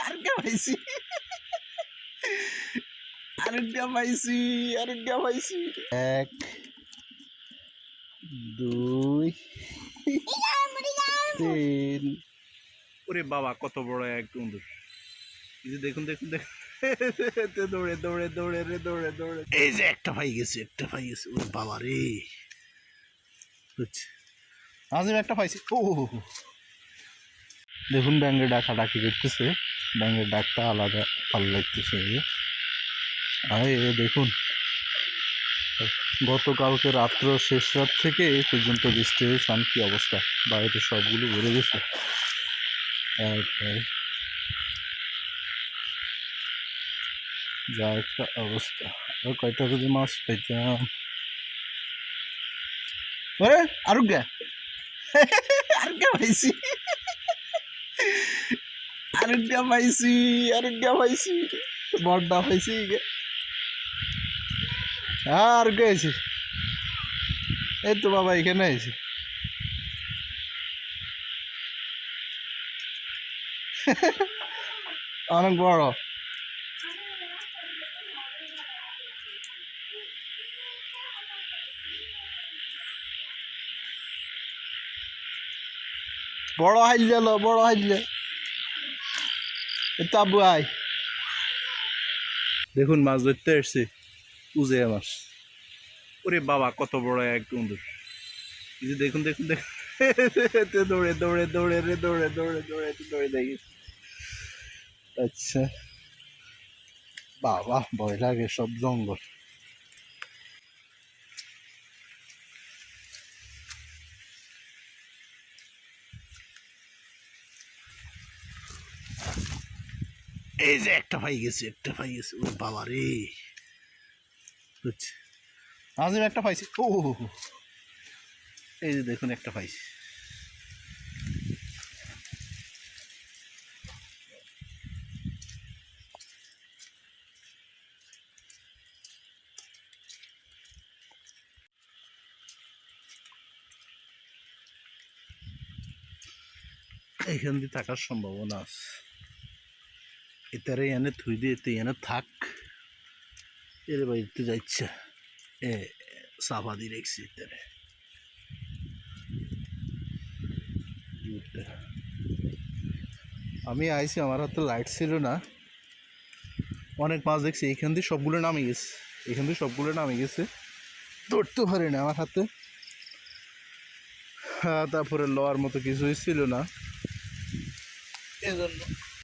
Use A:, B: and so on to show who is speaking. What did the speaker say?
A: আরেকটা পাইছি, আরেকটা পাইছি, আরেকটা পাইছি। 1 2 3। ওরে বাবা, কত বড় এক বন্ধুর! এই যে দেখুন দেখুন দেখুন, দৌড়ে দৌড়ে দৌড়ে রে দৌড়ে দৌড়ে, এই যে একটা পাই গেছে, একটা পাই গেছে। ওরে বাবা রে, আজিম একটা পাইছি। ও দেখুন, ব্যাঙের ডাকাডাকি করতেছে, ব্যাঙের ডাকটা আলাদা ভালো লাগতেছে। দেখুন, গতকালকে রাত্র শেষ রাত থেকে এই পর্যন্ত বৃষ্টি হয়েছে। কি অবস্থা, বাড়িতে সবগুলো ভরে গেছে। যা একটা অবস্থা। আর কয়টা যদি মাছ পাইতাম। ওরে আরুগা, আরুগা পাইছি, আরুগা পাইছি, আরুগা পাইছি, বড়টা পাইছি। আর গেছি, এই তো বাবা এখানে আইছি। অনেক বড়। বড় হাইলে লো, বড় হাইলে। এটা আবু আই, দেখুন মাছ ধরতে আসছে, উজে মাছ। ওরে বাবা, কত বড় এক বন্ধুর! এই যে দেখুন দেখুন দেখুন, দৌড়ে দৌড়ে দৌড়ে রে দৌড়ে দৌড়ে দৌড়ে দৌড়ে দেখি। আচ্ছা বাবা, ভয় লাগে, সব জঙ্গল। এই যে একটা পাই গেছে, একটা পাই গেছে। ওরে বাবা রে, আজিম একটা পাইছি। ও এই যে দেখুন, একটা পাইছি। এখান দিয়ে থাকার সম্ভাবনা আছে। এটারে এনে থুই দিয়ে এনে থাক, এর বাড়িতে যাচ্ছে। চাপা দিয়ে রেখছি এটারে। আমি আইছি, আমার হাতে লাইট ছিল না, অনেক মাছ দেখছি। এইখান দিয়ে সবগুলো নামে গেছে, এখান দিয়ে সবগুলো নামে গেছে, ধরতে পারি না আমার হাতে। তারপরে লওয়ার মতো কিছুই ছিল না, এজন্য